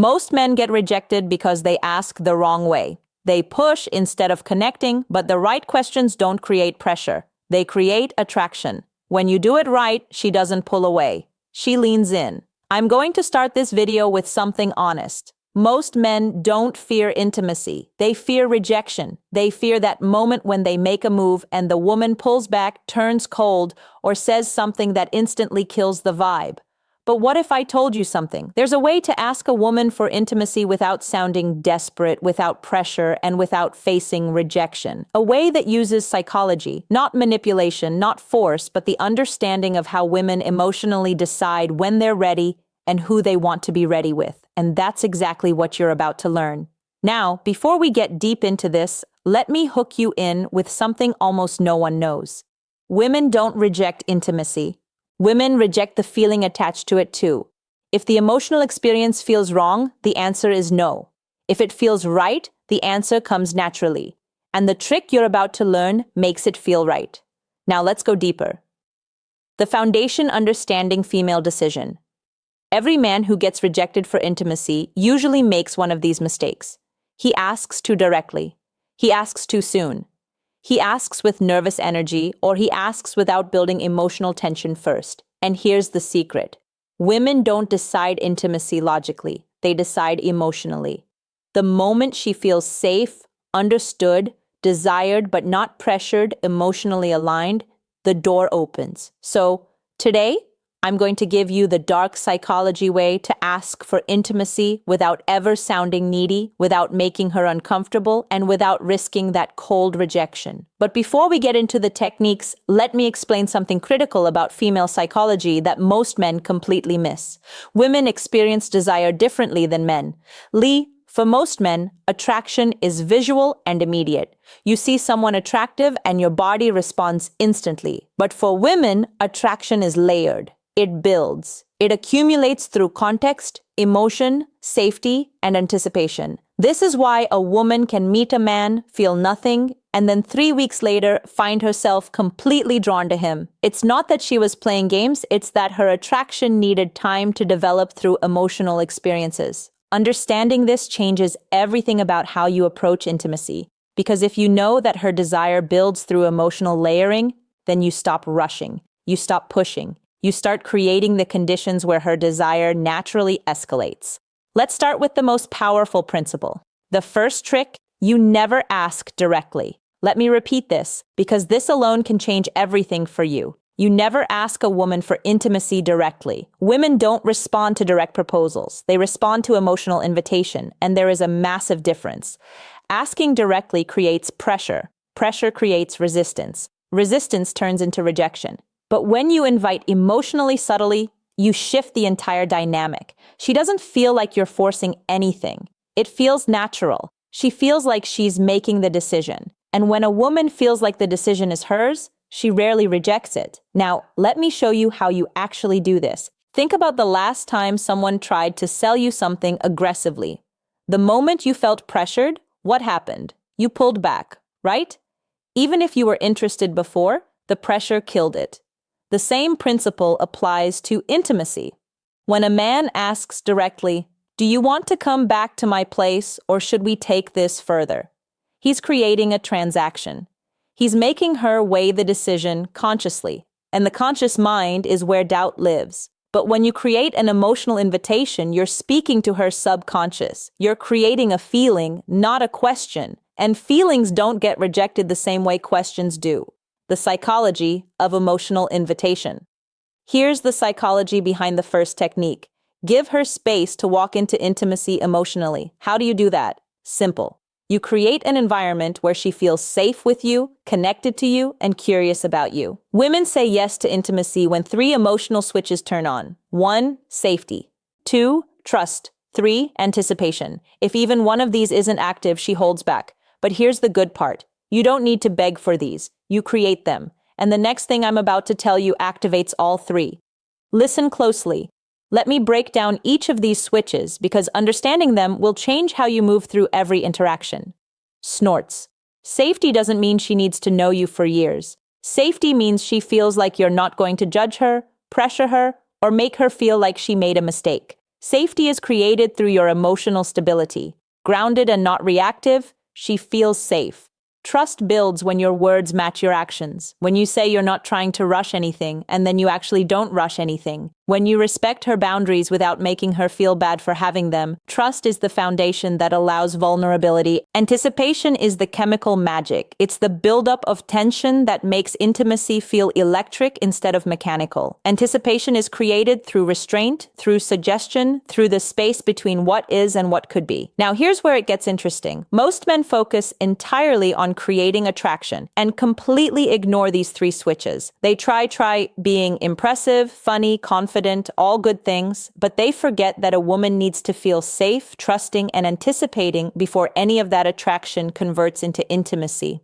Most men get rejected because they ask the wrong way. They push instead of connecting, but the right questions don't create pressure. They create attraction. When you do it right, she doesn't pull away. She leans in. I'm going to start this video with something honest. Most men don't fear intimacy. They fear rejection. They fear that moment when they make a move and the woman pulls back, turns cold, or says something that instantly kills the vibe. But what if I told you something? There's a way to ask a woman for intimacy without sounding desperate, without pressure, and without facing rejection. A way that uses psychology, not manipulation, not force, but the understanding of how women emotionally decide when they're ready and who they want to be ready with. And that's exactly what you're about to learn. Now, before we get deep into this, let me hook you in with something almost no one knows. Women don't reject intimacy. Women reject the feeling attached to it too. If the emotional experience feels wrong, the answer is no. If it feels right, the answer comes naturally. And the trick you're about to learn makes it feel right. Now let's go deeper. The foundation understanding female decision. Every man who gets rejected for intimacy usually makes one of these mistakes. He asks too directly. He asks too soon. He asks with nervous energy, or he asks without building emotional tension first. And here's the secret. Women don't decide intimacy logically. They decide emotionally. The moment she feels safe, understood, desired but not pressured, emotionally aligned, the door opens. So, today, I'm going to give you the dark psychology way to ask for intimacy without ever sounding needy, without making her uncomfortable, and without risking that cold rejection. But before we get into the techniques, let me explain something critical about female psychology that most men completely miss. Women experience desire differently than men. For most men, attraction is visual and immediate. You see someone attractive and your body responds instantly. But for women, attraction is layered. It builds. It accumulates through context, emotion, safety, and anticipation. This is why a woman can meet a man, feel nothing, and then 3 weeks later find herself completely drawn to him. It's not that she was playing games, it's that her attraction needed time to develop through emotional experiences. Understanding this changes everything about how you approach intimacy. Because if you know that her desire builds through emotional layering, then you stop rushing. You stop pushing. You start creating the conditions where her desire naturally escalates. Let's start with the most powerful principle. The first trick, you never ask directly. Let me repeat this, because this alone can change everything for you. You never ask a woman for intimacy directly. Women don't respond to direct proposals. They respond to emotional invitation, and there is a massive difference. Asking directly creates pressure. Pressure creates resistance. Resistance turns into rejection. But when you invite emotionally subtly, you shift the entire dynamic. She doesn't feel like you're forcing anything. It feels natural. She feels like she's making the decision. And when a woman feels like the decision is hers, she rarely rejects it. Now, let me show you how you actually do this. Think about the last time someone tried to sell you something aggressively. The moment you felt pressured, what happened? You pulled back, right? Even if you were interested before, the pressure killed it. The same principle applies to intimacy. When a man asks directly, "Do you want to come back to my place or should we take this further?" He's creating a transaction. He's making her weigh the decision consciously, and the conscious mind is where doubt lives. But when you create an emotional invitation, you're speaking to her subconscious. You're creating a feeling, not a question, and feelings don't get rejected the same way questions do. The psychology of emotional invitation. Here's the psychology behind the first technique. Give her space to walk into intimacy emotionally. How do you do that? Simple. You create an environment where she feels safe with you, connected to you, and curious about you. Women say yes to intimacy when 3 emotional switches turn on. 1, safety. 2, trust. 3, anticipation. If even one of these isn't active, she holds back. But here's the good part. You don't need to beg for these. You create them. And the next thing I'm about to tell you activates all 3. Listen closely. Let me break down each of these switches because understanding them will change how you move through every interaction. Snorts. Safety doesn't mean she needs to know you for years. Safety means she feels like you're not going to judge her, pressure her, or make her feel like she made a mistake. Safety is created through your emotional stability. Grounded and not reactive, she feels safe. Trust builds when your words match your actions. When you say you're not trying to rush anything, and then you actually don't rush anything. When you respect her boundaries without making her feel bad for having them, trust is the foundation that allows vulnerability. Anticipation is the chemical magic. It's the buildup of tension that makes intimacy feel electric instead of mechanical. Anticipation is created through restraint, through suggestion, through the space between what is and what could be. Now, here's where it gets interesting. Most men focus entirely on creating attraction and completely ignore these three switches. They try being impressive, funny, confident, all good things, but they forget that a woman needs to feel safe, trusting, and anticipating before any of that attraction converts into intimacy.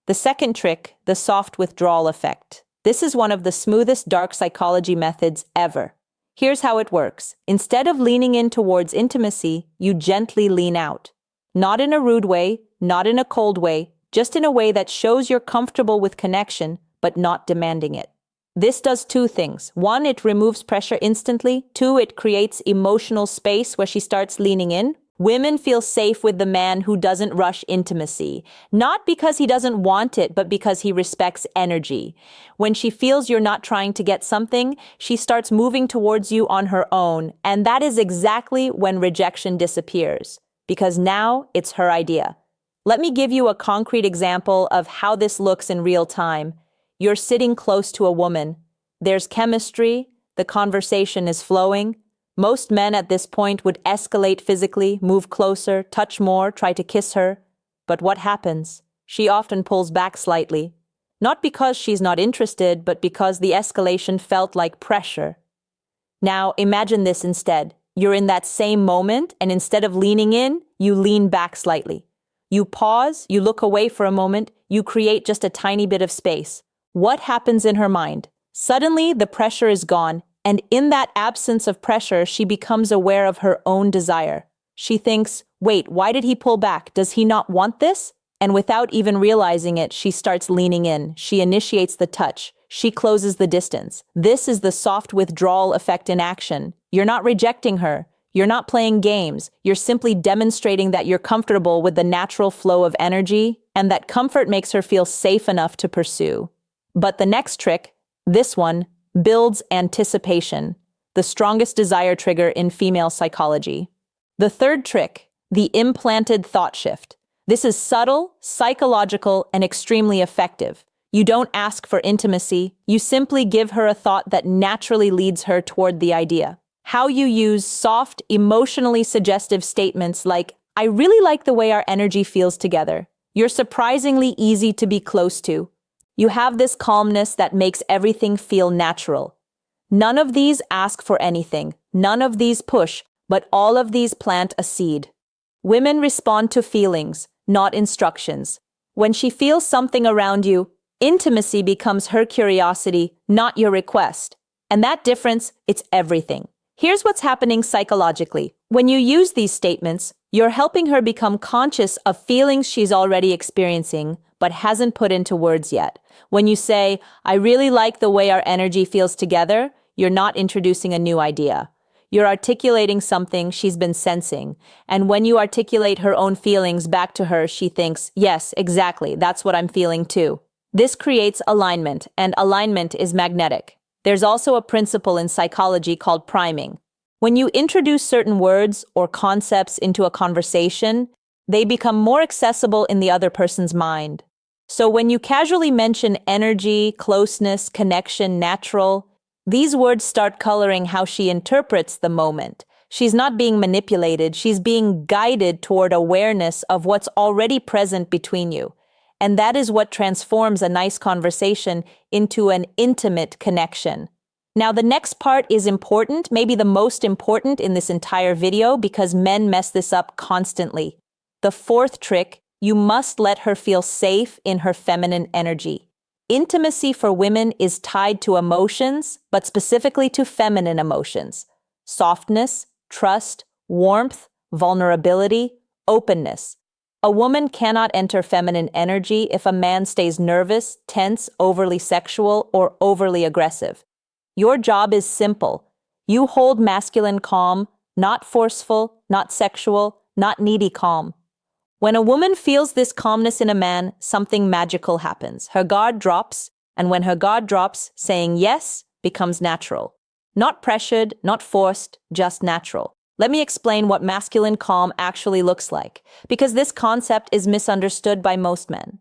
The second trick, the soft withdrawal effect. This is one of the smoothest dark psychology methods ever. Here's how it works. Instead of leaning in towards intimacy, you gently lean out. Not in a rude way, not in a cold way, just in a way that shows you're comfortable with connection, but not demanding it. This does two things. One, it removes pressure instantly. Two, it creates emotional space where she starts leaning in. Women feel safe with the man who doesn't rush intimacy, not because he doesn't want it, but because he respects energy. When she feels you're not trying to get something, she starts moving towards you on her own, and that is exactly when rejection disappears, because now it's her idea. Let me give you a concrete example of how this looks in real time. You're sitting close to a woman. There's chemistry. The conversation is flowing. Most men at this point would escalate physically, move closer, touch more, try to kiss her. But what happens? She often pulls back slightly. Not because she's not interested, but because the escalation felt like pressure. Now, imagine this instead. You're in that same moment, and instead of leaning in, you lean back slightly. You pause, you look away for a moment, you create just a tiny bit of space. What happens in her mind? Suddenly, the pressure is gone, and in that absence of pressure, she becomes aware of her own desire. She thinks, wait, why did he pull back? Does he not want this? And without even realizing it, she starts leaning in. She initiates the touch. She closes the distance. This is the soft withdrawal effect in action. You're not rejecting her. You're not playing games. You're simply demonstrating that you're comfortable with the natural flow of energy, and that comfort makes her feel safe enough to pursue. But the next trick, this one, builds anticipation, the strongest desire trigger in female psychology. The third trick, the implanted thought shift. This is subtle, psychological, and extremely effective. You don't ask for intimacy. You simply give her a thought that naturally leads her toward the idea. How you use soft, emotionally suggestive statements like, I really like the way our energy feels together. You're surprisingly easy to be close to. You have this calmness that makes everything feel natural. None of these ask for anything. None of these push, but all of these plant a seed. Women respond to feelings, not instructions. When she feels something around you, intimacy becomes her curiosity, not your request. And that difference, it's everything. Here's what's happening psychologically. When you use these statements, you're helping her become conscious of feelings she's already experiencing, but hasn't put into words yet. When you say, I really like the way our energy feels together, you're not introducing a new idea. You're articulating something she's been sensing. And when you articulate her own feelings back to her, she thinks, yes, exactly, that's what I'm feeling too. This creates alignment, and alignment is magnetic. There's also a principle in psychology called priming. When you introduce certain words or concepts into a conversation, they become more accessible in the other person's mind. So when you casually mention energy, closeness, connection, natural, these words start coloring how she interprets the moment. She's not being manipulated, she's being guided toward awareness of what's already present between you. And that is what transforms a nice conversation into an intimate connection. Now, the next part is important, maybe the most important in this entire video, because men mess this up constantly. The fourth trick, you must let her feel safe in her feminine energy. Intimacy for women is tied to emotions, but specifically to feminine emotions. Softness, trust, warmth, vulnerability, openness. A woman cannot enter feminine energy if a man stays nervous, tense, overly sexual, or overly aggressive. Your job is simple. You hold masculine calm, not forceful, not sexual, not needy calm. When a woman feels this calmness in a man, something magical happens. Her guard drops, and when her guard drops, saying yes becomes natural. Not pressured, not forced, just natural. Let me explain what masculine calm actually looks like, because this concept is misunderstood by most men.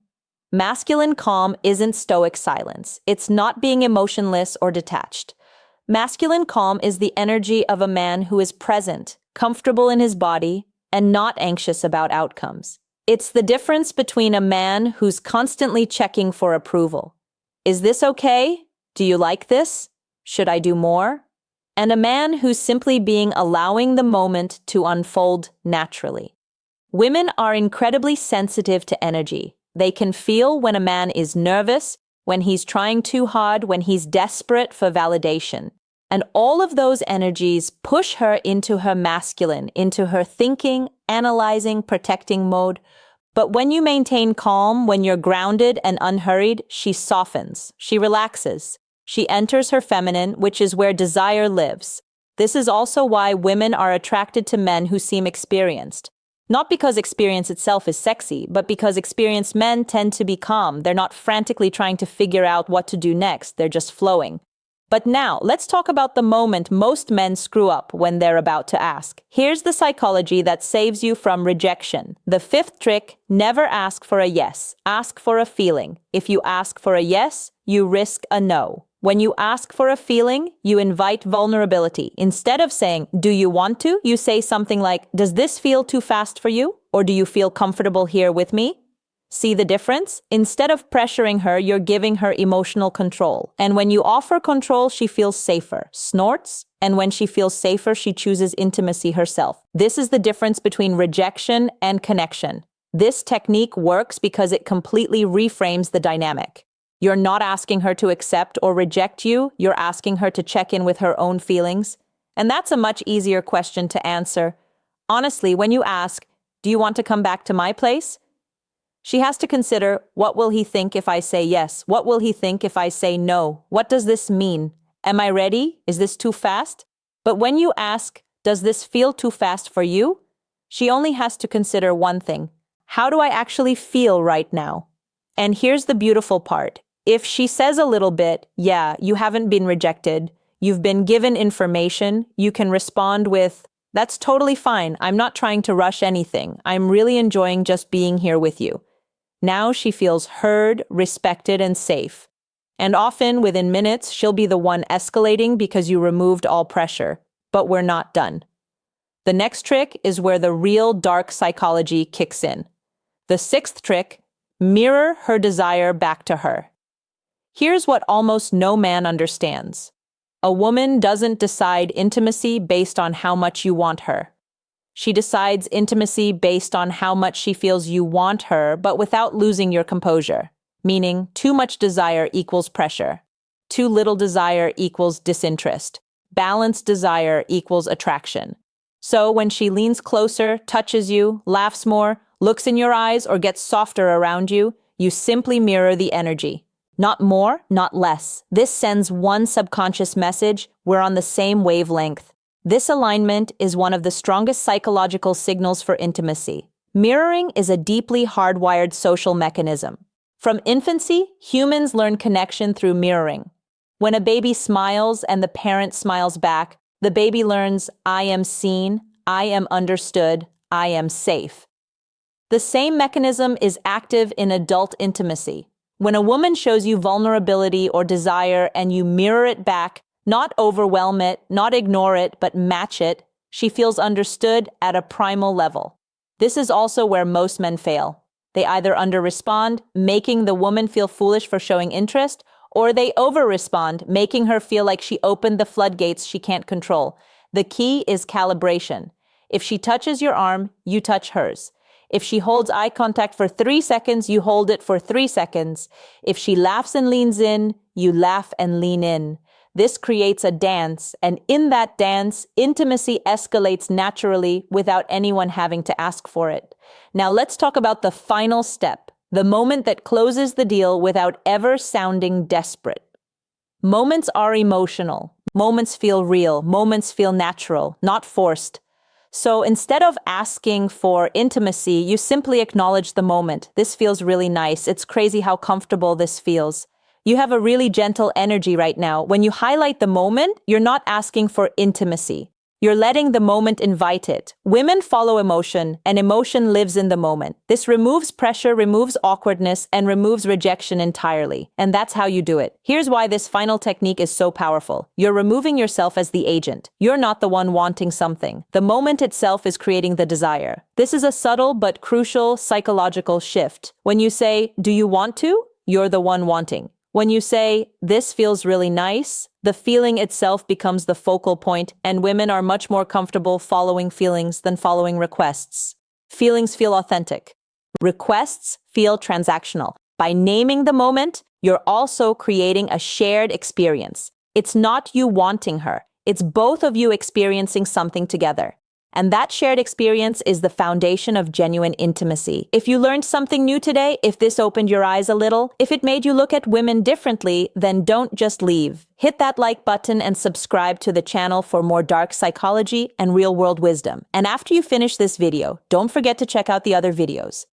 Masculine calm isn't stoic silence. It's not being emotionless or detached. Masculine calm is the energy of a man who is present, comfortable in his body, and not anxious about outcomes. It's the difference between a man who's constantly checking for approval. Is this okay? Do you like this? Should I do more? And a man who's simply allowing the moment to unfold naturally. Women are incredibly sensitive to energy. They can feel when a man is nervous, when he's trying too hard, when he's desperate for validation. And all of those energies push her into her masculine, into her thinking, analyzing, protecting mode. But when you maintain calm, when you're grounded and unhurried, she softens, she relaxes. She enters her feminine, which is where desire lives. This is also why women are attracted to men who seem experienced. Not because experience itself is sexy, but because experienced men tend to be calm. They're not frantically trying to figure out what to do next. They're just flowing. But now, let's talk about the moment most men screw up when they're about to ask. Here's the psychology that saves you from rejection. The fifth trick: never ask for a yes. Ask for a feeling. If you ask for a yes, you risk a no. When you ask for a feeling, you invite vulnerability. Instead of saying, "Do you want to?" you say something like, "Does this feel too fast for you? Or do you feel comfortable here with me?" See the difference? Instead of pressuring her, you're giving her emotional control. And when you offer control, she feels safer, snorts, and when she feels safer, she chooses intimacy herself. This is the difference between rejection and connection. This technique works because it completely reframes the dynamic. You're not asking her to accept or reject you, you're asking her to check in with her own feelings. And that's a much easier question to answer. Honestly, when you ask, "Do you want to come back to my place?" she has to consider, what will he think if I say yes? What will he think if I say no? What does this mean? Am I ready? Is this too fast? But when you ask, "Does this feel too fast for you?" she only has to consider one thing. How do I actually feel right now? And here's the beautiful part. If she says a little bit, "Yeah, you haven't been rejected. You've been given information," you can respond with, "That's totally fine. I'm not trying to rush anything. I'm really enjoying just being here with you." Now she feels heard, respected, and safe. And often, within minutes, she'll be the one escalating because you removed all pressure. But we're not done. The next trick is where the real dark psychology kicks in. The sixth trick: mirror her desire back to her. Here's what almost no man understands. A woman doesn't decide intimacy based on how much you want her. She decides intimacy based on how much she feels you want her, but without losing your composure. Meaning, too much desire equals pressure. Too little desire equals disinterest. Balanced desire equals attraction. So when she leans closer, touches you, laughs more, looks in your eyes, or gets softer around you, you simply mirror the energy. Not more, not less. This sends one subconscious message: we're on the same wavelength. This alignment is one of the strongest psychological signals for intimacy. Mirroring is a deeply hardwired social mechanism. From infancy, humans learn connection through mirroring. When a baby smiles and the parent smiles back, the baby learns, "I am seen, I am understood, I am safe." The same mechanism is active in adult intimacy. When a woman shows you vulnerability or desire and you mirror it back, not overwhelm it, not ignore it, but match it, she feels understood at a primal level. This is also where most men fail. They either under-respond, making the woman feel foolish for showing interest, or they over-respond, making her feel like she opened the floodgates she can't control. The key is calibration. If she touches your arm, you touch hers. If she holds eye contact for 3 seconds, you hold it for 3 seconds. If she laughs and leans in, you laugh and lean in. This creates a dance, and in that dance, intimacy escalates naturally without anyone having to ask for it. Now let's talk about the final step, the moment that closes the deal without ever sounding desperate. Moments are emotional. Moments feel real, moments feel natural, not forced. So instead of asking for intimacy, you simply acknowledge the moment. This feels really nice. It's crazy how comfortable this feels. You have a really gentle energy right now. When you highlight the moment, you're not asking for intimacy. You're letting the moment invite it. Women follow emotion, and emotion lives in the moment. This removes pressure, removes awkwardness, and removes rejection entirely. And that's how you do it. Here's why this final technique is so powerful. You're removing yourself as the agent. You're not the one wanting something. The moment itself is creating the desire. This is a subtle but crucial psychological shift. When you say, "Do you want to?" you're the one wanting. When you say, "This feels really nice," the feeling itself becomes the focal point, and women are much more comfortable following feelings than following requests. Feelings feel authentic. Requests feel transactional. By naming the moment, you're also creating a shared experience. It's not you wanting her. It's both of you experiencing something together. And that shared experience is the foundation of genuine intimacy. If you learned something new today, if this opened your eyes a little, if it made you look at women differently, then don't just leave. Hit that like button and subscribe to the channel for more dark psychology and real-world wisdom. And after you finish this video, don't forget to check out the other videos.